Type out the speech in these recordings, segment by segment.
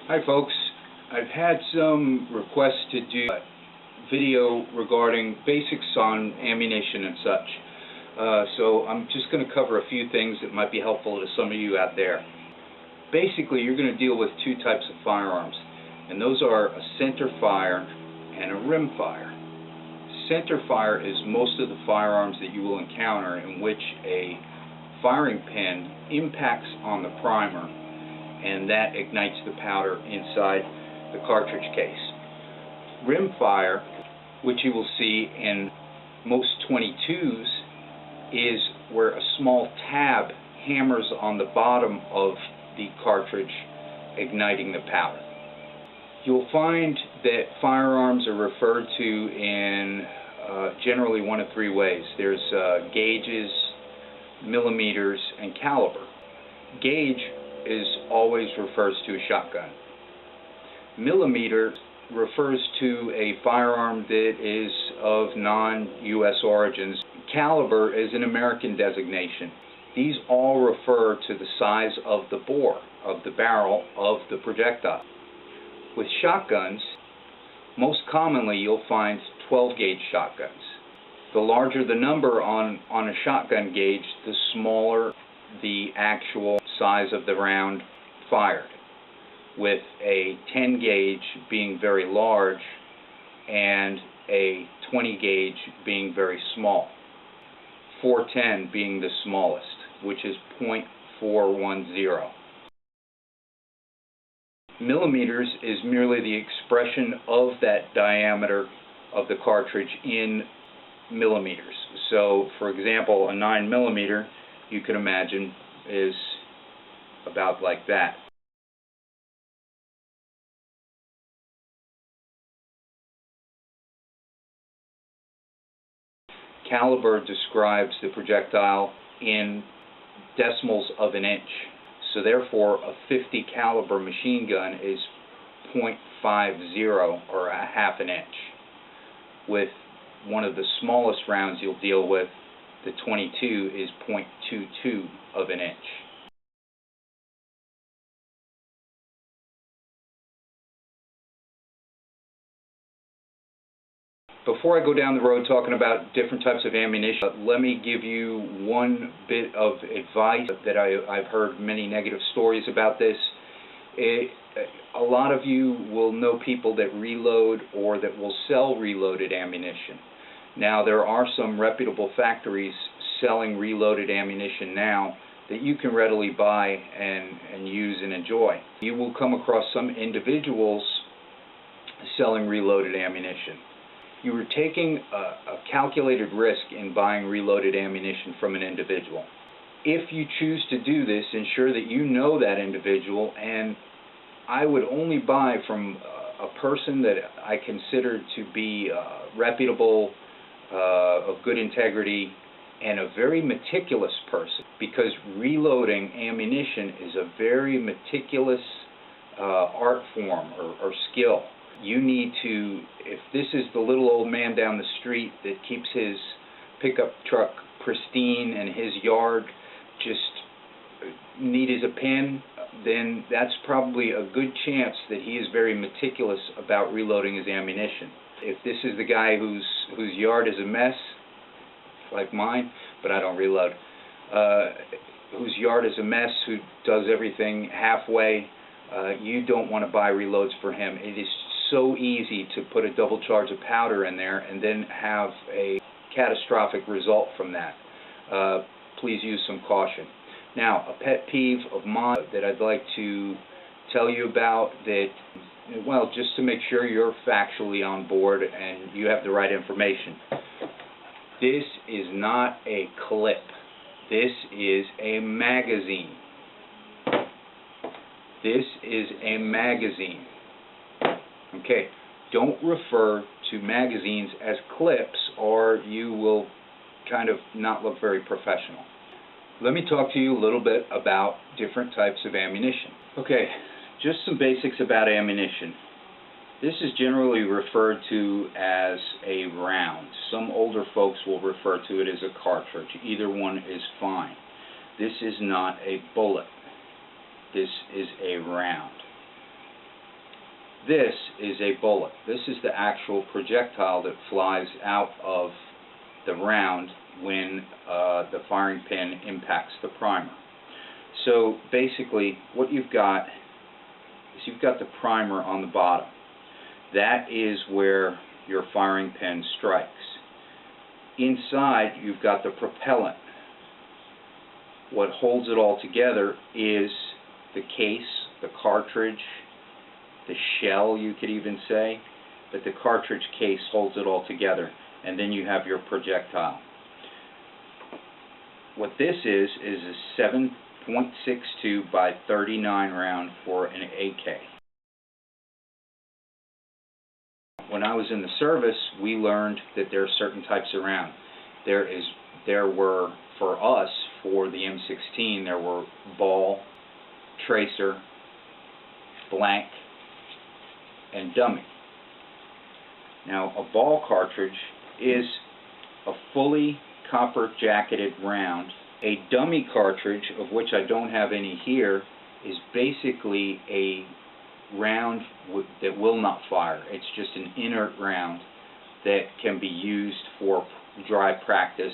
Hi folks, I've had some requests to do a video regarding basics on ammunition and such. So I'm just going to cover a few things that might be helpful to some of you out there. Basically, you're going to deal with two types of firearms, and those are a center fire and a rim fire. Center fire is most of the firearms that you will encounter in which a firing pin impacts on the primer, and that ignites the powder inside the cartridge case. Rim fire, which you will see in most 22s, is where a small tab hammers on the bottom of the cartridge, igniting the powder. You'll find that firearms are referred to in generally one of three ways. There's gauges, millimeters, and caliber. Gauge always refers to a shotgun. Millimeter refers to a firearm that is of non-U.S. origins. Caliber is an American designation. These all refer to the size of the bore, of the barrel of the projectile. With shotguns, most commonly you'll find 12-gauge shotguns. The larger the number on a shotgun gauge, the smaller the actual size of the round fired, with a 10-gauge being very large and a 20-gauge being very small. 410 being the smallest, which is .410. Millimeters is merely the expression of that diameter of the cartridge in millimeters. So, for example, a 9mm, you can imagine, is about like that. Caliber describes the projectile in decimals of an inch. So therefore, a .50 caliber machine gun is .50, or a half an inch. With one of the smallest rounds you'll deal with, the 22, is .22 of an inch. Before I go down the road talking about different types of ammunition, let me give you one bit of advice that I've heard many negative stories about this. A lot of you will know people that reload or that will sell reloaded ammunition. Now, there are some reputable factories selling reloaded ammunition now that you can readily buy and use and enjoy. You will come across some individuals selling reloaded ammunition. You are taking a calculated risk in buying reloaded ammunition from an individual. If you choose to do this, ensure that you know that individual, and I would only buy from a person that I consider to be reputable, of good integrity, and a very meticulous person, because reloading ammunition is a very meticulous art form or skill. You need to, if this is the little old man down the street that keeps his pickup truck pristine and his yard just neat as a pin, then that's probably a good chance that he is very meticulous about reloading his ammunition. If this is the guy whose yard is a mess, like mine, but I don't reload, whose yard is a mess, who does everything halfway, you don't want to buy reloads for him. It is so easy to put a double charge of powder in there and then have a catastrophic result from that. Please use some caution. Now, a pet peeve of mine that I'd like to tell you about, that, well, just to make sure you're factually on board and you have the right information. This is not a clip. This is a magazine. This is a magazine. Okay, don't refer to magazines as clips or you will kind of not look very professional. Let me talk to you a little bit about different types of ammunition. Okay, just some basics about ammunition. This is generally referred to as a round. Some older folks will refer to it as a cartridge. Either one is fine. This is not a bullet. This is a round. This is a bullet. This is the actual projectile that flies out of the round when the firing pin impacts the primer. So basically what you've got is you've got the primer on the bottom. That is where your firing pin strikes. Inside you've got the propellant. What holds it all together is the case, the cartridge, the shell, you could even say, but the cartridge case holds it all together, and then you have your projectile. What this is a 7.62 by 39 round for an AK. When I was in the service, we learned that there are certain types of round. There were, for us, for the M16, there were ball, tracer, blank, and dummy. Now, a ball cartridge is a fully copper jacketed round. A dummy cartridge, of which I don't have any here, is basically a round that will not fire. It's just an inert round that can be used for dry practice.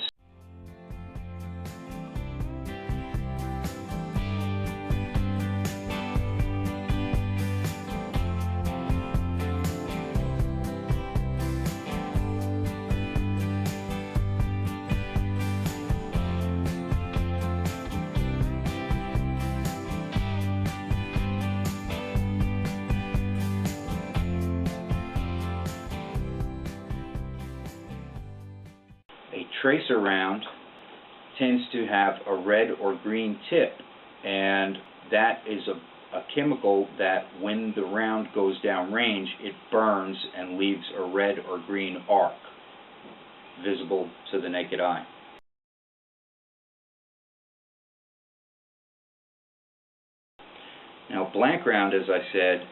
A tracer round tends to have a red or green tip, and that is a chemical that when the round goes down range, it burns and leaves a red or green arc visible to the naked eye. Now, blank round, as I said,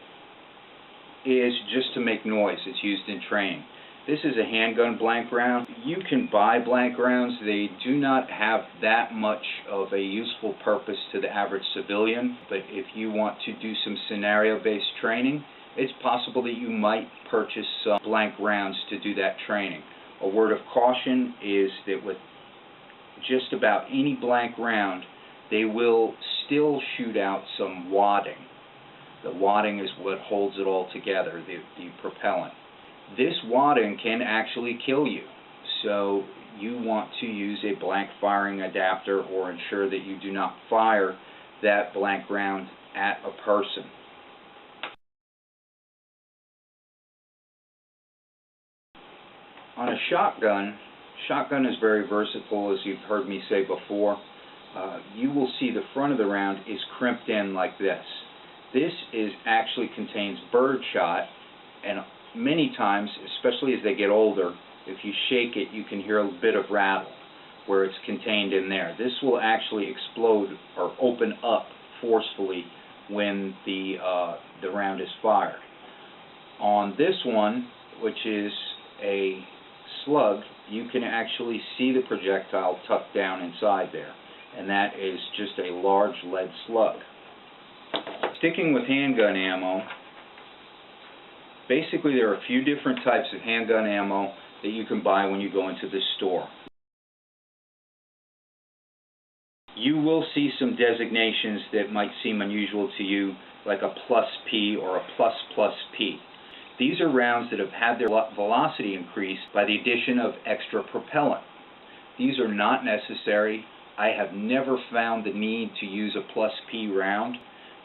is just to make noise. It's used in training. This is a handgun blank round. You can buy blank rounds. They do not have that much of a useful purpose to the average civilian, but if you want to do some scenario-based training, it's possible that you might purchase some blank rounds to do that training. A word of caution is that with just about any blank round, they will still shoot out some wadding. The wadding is what holds it all together, the propellant. This wadding can actually kill you, so you want to use a blank firing adapter or ensure that you do not fire that blank round at a person. On a shotgun, shotgun is very versatile, as you've heard me say before. You will see the front of the round is crimped in like this. This actually contains birdshot, and many times, especially as they get older, if you shake it, you can hear a bit of rattle where it's contained in there. This will actually explode or open up forcefully when the round is fired. On this one, which is a slug, you can actually see the projectile tucked down inside there, and that is just a large lead slug. Sticking with handgun ammo, basically there are a few different types of handgun ammo that you can buy when you go into the store. You will see some designations that might seem unusual to you, like a plus P or a plus plus P. These are rounds that have had their velocity increased by the addition of extra propellant. These are not necessary. I have never found the need to use a plus P round.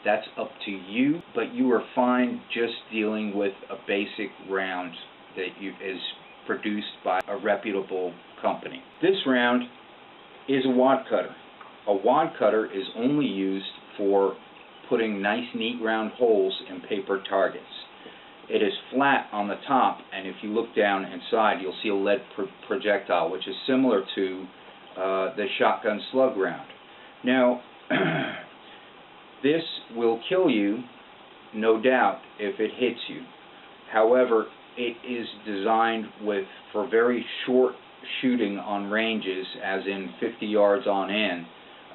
That's up to you, but you are fine just dealing with a basic round that is produced by a reputable company. This round is a wad cutter. A wad cutter is only used for putting nice, neat round holes in paper targets. It is flat on the top, and if you look down inside, you'll see a lead projectile, which is similar to the shotgun slug round. Now, this will kill you, no doubt, if it hits you. However, it is designed for very short shooting on ranges, as in 50 yards on end,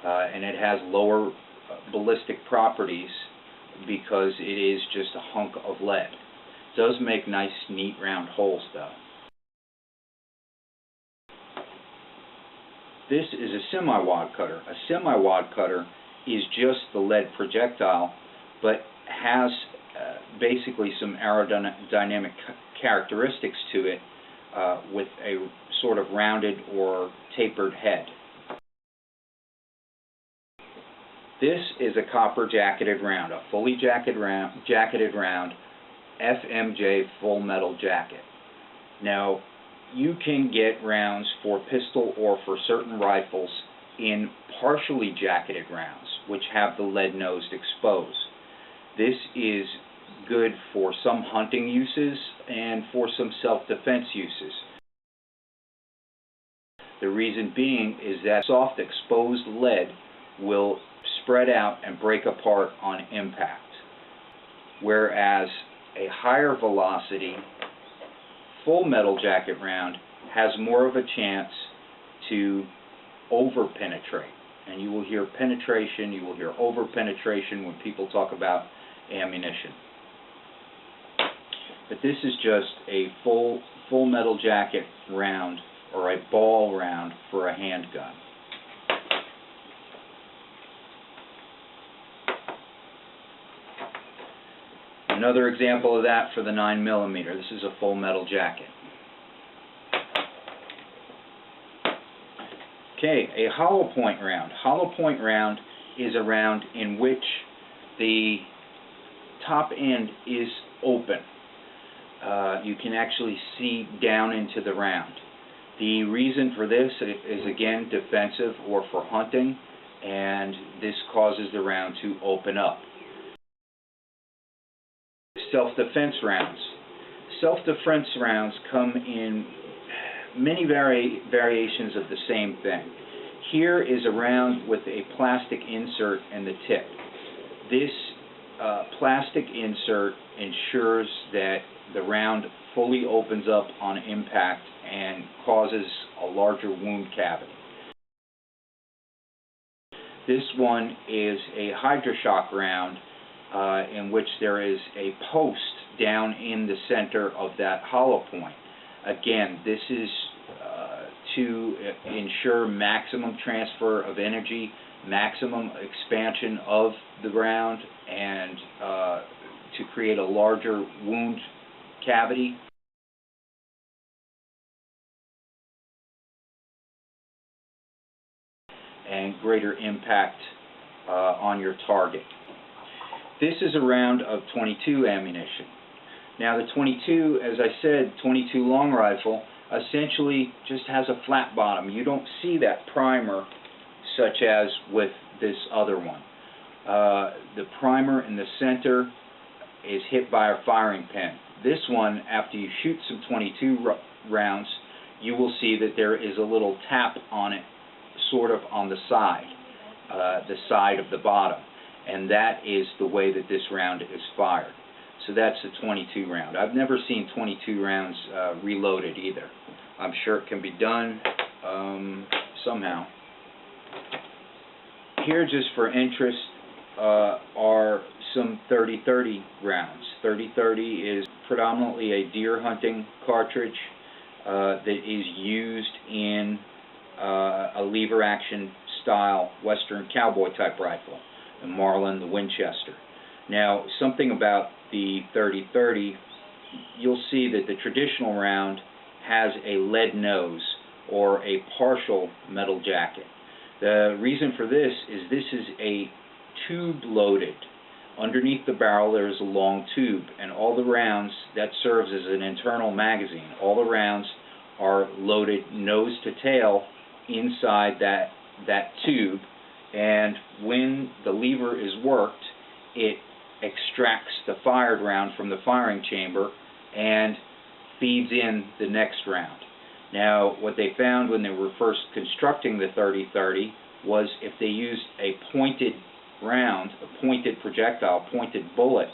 and it has lower ballistic properties because it is just a hunk of lead. Does make nice, neat, round holes, though. This is a semi-wad cutter. A semi-wad cutter is just the lead projectile, but has basically some aerodynamic characteristics to it with a sort of rounded or tapered head. This is a copper jacketed round, a fully jacketed round, FMJ full metal jacket. Now, you can get rounds for pistol or for certain rifles in partially jacketed rounds, which have the lead nose exposed. This is good for some hunting uses and for some self-defense uses. The reason being is that soft exposed lead will spread out and break apart on impact, whereas a higher velocity full metal jacket round has more of a chance to over penetrate. And you will hear penetration, you will hear over penetration when people talk about ammunition. But this is just a full metal jacket round, or a ball round for a handgun. Another example of that for the 9mm. This is a full metal jacket. Okay, a hollow point round. Hollow point round is a round in which the top end is open. You can actually see down into the round. The reason for this is, again, defensive or for hunting, and this causes the round to open up. Self-defense rounds. Self-defense rounds come in many variations of the same thing. Here is a round with a plastic insert in the tip. This plastic insert ensures that the round fully opens up on impact and causes a larger wound cavity. This one is a hydroshock round in which there is a post down in the center of that hollow point. Again, this is to ensure maximum transfer of energy, maximum expansion of the round, and to create a larger wound cavity. And greater impact on your target. This is a round of .22 ammunition. Now the .22, as I said, .22 long rifle, essentially just has a flat bottom. You don't see that primer such as with this other one. The primer in the center is hit by a firing pin. This one, after you shoot some .22 rounds, you will see that there is a little tap on it, sort of on the side of the bottom, and that is the way that this round is fired. So that's a .22 round. I've never seen .22 rounds reloaded either. I'm sure it can be done somehow. Here, just for interest, are some .30-30 rounds. .30-30 is predominantly a deer hunting cartridge that is used in a lever action style Western cowboy type rifle, the Marlin, the Winchester. Now, something about the .30-30, you'll see that the traditional round has a lead nose or a partial metal jacket. The reason for this is a tube loaded. Underneath the barrel there is a long tube, and all the rounds, that serves as an internal magazine. All the rounds are loaded nose to tail inside that tube, and when the lever is worked, it extracts the fired round from the firing chamber and feeds in the next round. Now, what they found when they were first constructing the .30-30 was if they used a pointed round, a pointed projectile, pointed bullet,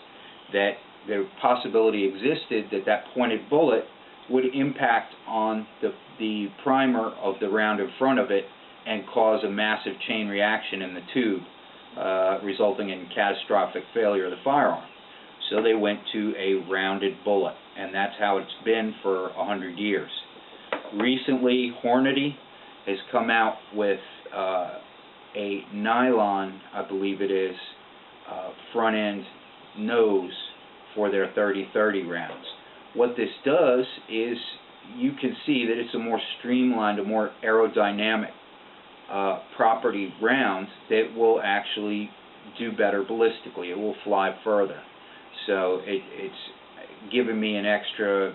that the possibility existed that that pointed bullet would impact on the primer of the round in front of it and cause a massive chain reaction in the tube, resulting in catastrophic failure of the firearm. so they went to a rounded bullet, and that's how it's been for 100 years. Recently, Hornady has come out with a nylon, I believe it is, front end nose for their 30-30 rounds. What this does is you can see that it's a more streamlined, a more aerodynamic property round that will actually do better ballistically. It will fly further. So it's given me an extra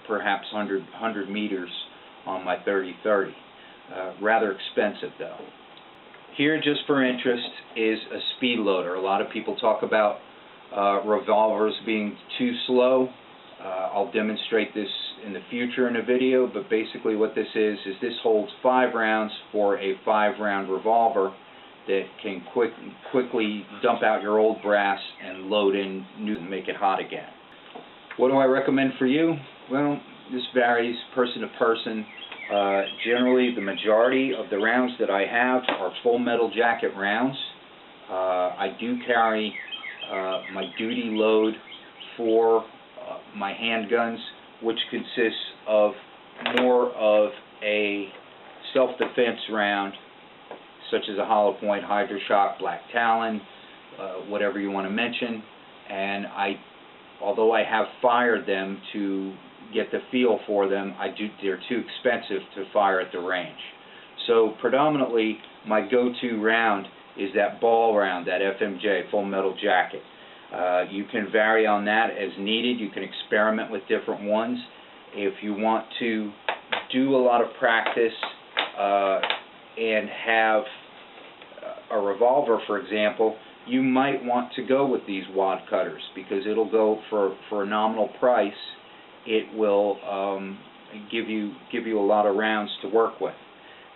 perhaps 100 meters on my 30-30. Rather expensive though. Here, just for interest, is a speed loader. A lot of people talk about revolvers being too slow. I'll demonstrate this in the future in a video, but basically what this is this holds 5 rounds for a 5-round revolver that can quickly dump out your old brass and load in new and make it hot again. What do I recommend for you? Well, this varies person to person. Generally, the majority of the rounds that I have are full metal jacket rounds. I do carry my duty load for my handguns, which consists of more of a self-defense round, such as a hollow point, Hydroshock, Black Talon, whatever you want to mention. And although I have fired them to get the feel for them, they're too expensive to fire at the range. So predominantly my go-to round is that ball round, that FMJ, full metal jacket. You can vary on that as needed. You can experiment with different ones. If you want to do a lot of practice and have a revolver, for example, you might want to go with these wad cutters, because it'll go for a nominal price. It will give you a lot of rounds to work with.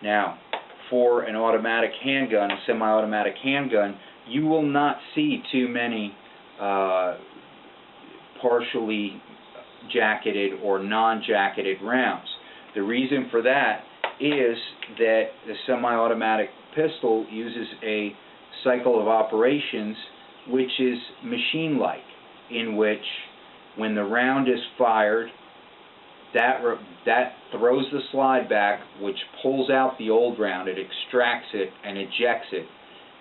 Now, for an automatic handgun, a semi-automatic handgun, you will not see too many partially jacketed or non-jacketed rounds. The reason for that is that the semi-automatic pistol uses a cycle of operations which is machine-like, in which when the round is fired, that throws the slide back, which pulls out the old round. It extracts it and ejects it,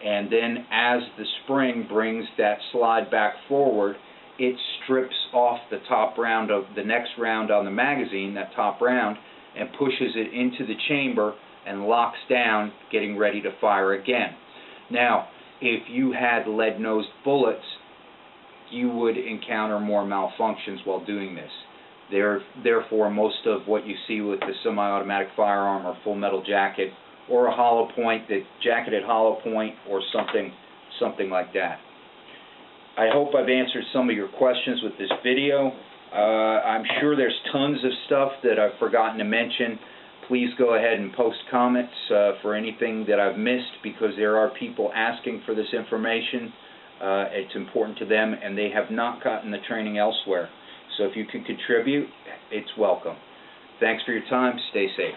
and then as the spring brings that slide back forward, it strips off the top round of the next round on the magazine, that top round, and pushes it into the chamber and locks down, getting ready to fire again. Now, if you had lead-nosed bullets, you would encounter more malfunctions while doing this. Therefore, most of what you see with the semi-automatic firearm or full metal jacket, or a hollow point, the jacketed hollow point, or something like that. I hope I've answered some of your questions with this video. I'm sure there's tons of stuff that I've forgotten to mention. Please go ahead and post comments for anything that I've missed, because there are people asking for this information. It's important to them, and they have not gotten the training elsewhere. So if you can contribute, it's welcome. Thanks for your time. Stay safe.